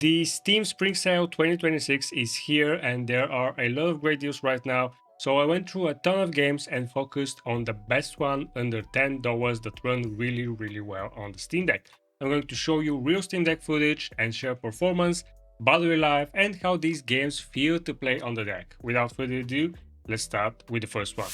The Steam Spring Sale 2026 is here and there are a lot of great deals right now, so I went through a ton of games and focused on the best one under $10 that run really well on the Steam Deck. I'm going to show you real Steam Deck footage and share performance, battery life, and how these games feel to play on the deck. Without further ado, let's start with the first one.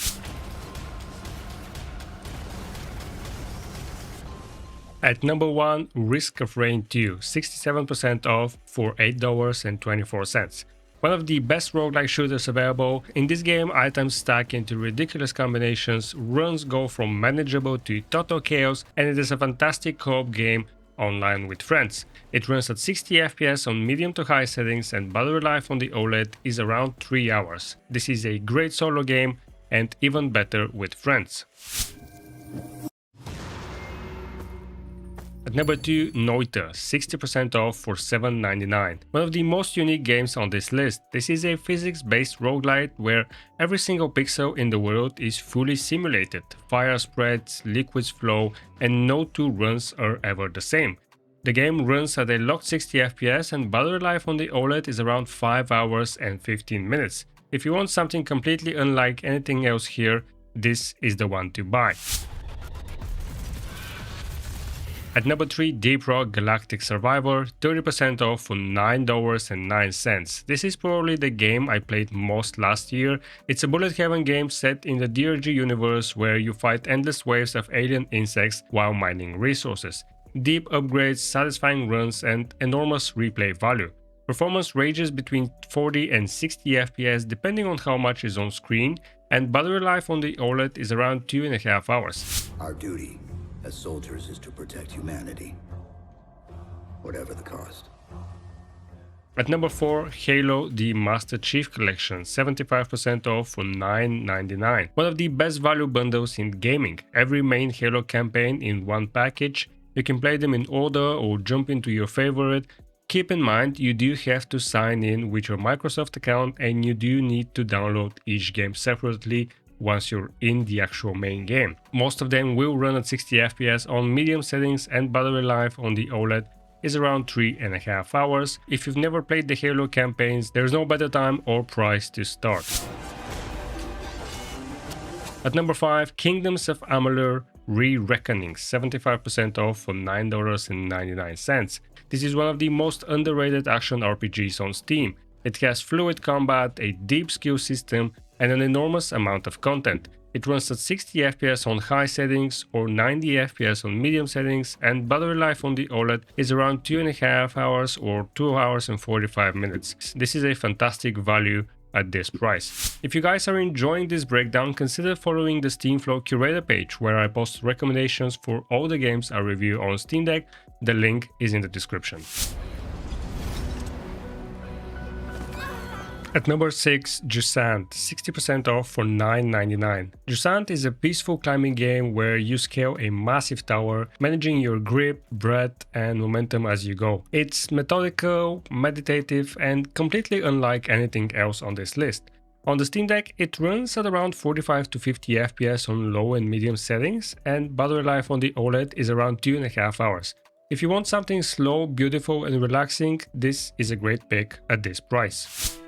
At number 1, Risk of Rain 2, 67% off for $8.24. One of the best roguelike shooters available. In this game, items stack into ridiculous combinations, runs go from manageable to total chaos, and it is a fantastic co-op game online with friends. It runs at 60 FPS on medium to high settings and battery life on the OLED is around 3 hours. This is a great solo game and even better with friends. At number 2, Noita, 60% off for $7.99. One of the most unique games on this list. This is a physics-based roguelite where every single pixel in the world is fully simulated. Fire spreads, liquids flow, and no two runs are ever the same. The game runs at a locked 60 FPS and battery life on the OLED is around 5 hours and 15 minutes. If you want something completely unlike anything else here, this is the one to buy. At number 3, Deep Rock Galactic Survivor, 30% off for $9.09. This is probably the game I played most last year. It's a bullet heaven game set in the DRG universe where you fight endless waves of alien insects while mining resources. Deep upgrades, satisfying runs, and enormous replay value. Performance ranges between 40 and 60 FPS depending on how much is on screen, and battery life on the OLED is around 2.5 hours. Our duty as soldiers is to protect humanity, whatever the cost. At number 4, Halo the Master Chief Collection, 75% off for $9.99. One of the best value bundles in gaming. Every main Halo campaign in one package. You can play them in order or jump into your favorite. Keep in mind, you do have to sign in with your Microsoft account and you do need to download each game separately once you're in the actual main game. Most of them will run at 60 FPS on medium settings and battery life on the OLED is around 3.5 hours. If you've never played the Halo campaigns, there's no better time or price to start. At number 5, Kingdoms of Amalur Re-Reckoning, 75% off for $9.99. This is one of the most underrated action RPGs on Steam. It has fluid combat, a deep skill system, and an enormous amount of content. It runs at 60 FPS on high settings or 90 FPS on medium settings, and battery life on the OLED is around 2.5 hours or 2 hours and 45 minutes. This is a fantastic value at this price. If you guys are enjoying this breakdown, consider following the SteamFlow curator page where I post recommendations for all the games I review on Steam Deck. The link is in the description. At number 6, Jusant, 60% off for $9.99. Jusant is a peaceful climbing game where you scale a massive tower, managing your grip, breadth, and momentum as you go. It's methodical, meditative, and completely unlike anything else on this list. On the Steam Deck, it runs at around 45 to 50 FPS on low and medium settings, and battery life on the OLED is around 2.5 hours. If you want something slow, beautiful, and relaxing, this is a great pick at this price.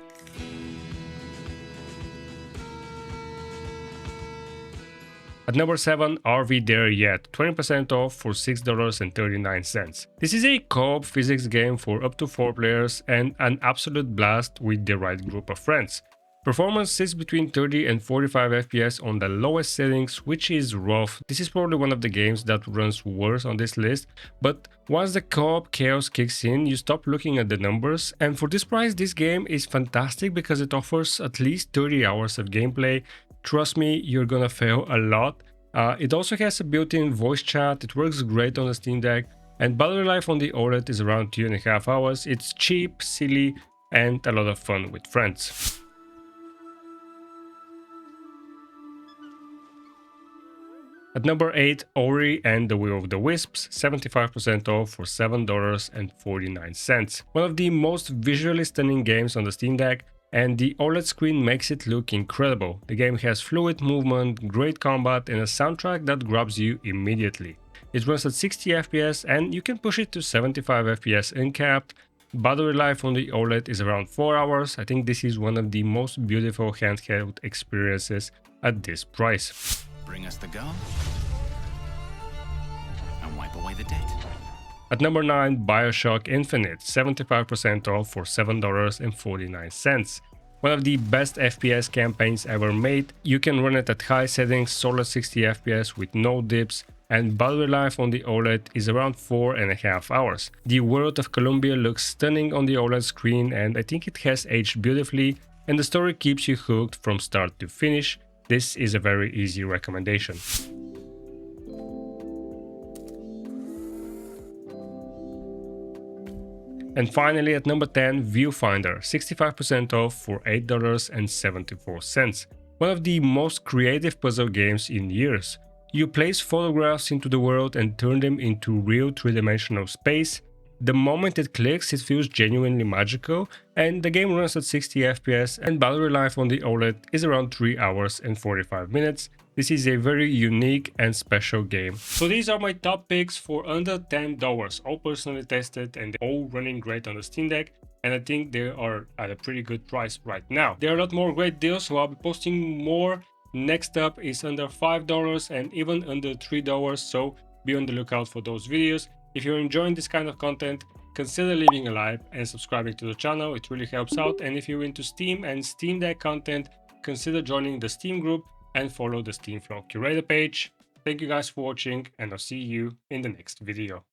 At number 7, Are We There Yet? 20% off for $6.39. This is a co-op physics game for up to 4 players and an absolute blast with the right group of friends. Performance sits between 30 and 45 FPS on the lowest settings, which is rough. This is probably one of the games that runs worse on this list, but once the co-op chaos kicks in, you stop looking at the numbers, and for this price, this game is fantastic because it offers at least 30 hours of gameplay. Trust me, you're gonna fail a lot. It also has a built-in voice chat, it works great on the Steam Deck, and battery life on the OLED is around 2.5 hours. It's cheap, silly, and a lot of fun with friends. At number 8, Ori and the Will of the Wisps, 75% off for $7.49. One of the most visually stunning games on the Steam Deck, and the OLED screen makes it look incredible. The game has fluid movement, great combat, and a soundtrack that grabs you immediately. It runs at 60 FPS and you can push it to 75 FPS uncapped. Battery life on the OLED is around 4 hours. I think this is one of the most beautiful handheld experiences at this price. Bring us the gum and wipe away the date. At number 9, Bioshock Infinite, 75% off for $7.49. One of the best FPS campaigns ever made. You can run it at high settings, solid 60 FPS with no dips, and battery life on the OLED is around 4.5 hours. The world of Columbia looks stunning on the OLED screen, and I think it has aged beautifully, and the story keeps you hooked from start to finish. This is a very easy recommendation. And finally, at number 10, Viewfinder, 65% off for $8.74. One of the most creative puzzle games in years. You place photographs into the world and turn them into real three-dimensional space. The moment it clicks, it feels genuinely magical, and the game runs at 60 FPS, and battery life on the OLED is around 3 hours and 45 minutes. This is a very unique and special game. So these are my top picks for under $10, all personally tested and all running great on the Steam Deck, and I think they are at a pretty good price right now. There are a lot more great deals, so I'll be posting more. Next up is under $5 and even under $3, so be on the lookout for those videos. If you're enjoying this kind of content, consider leaving a like and subscribing to the channel, it really helps out. And if you're into Steam and Steam Deck content, consider joining the Steam group and follow the Steam Flow Curator page. Thank you guys for watching, and I'll see you in the next video.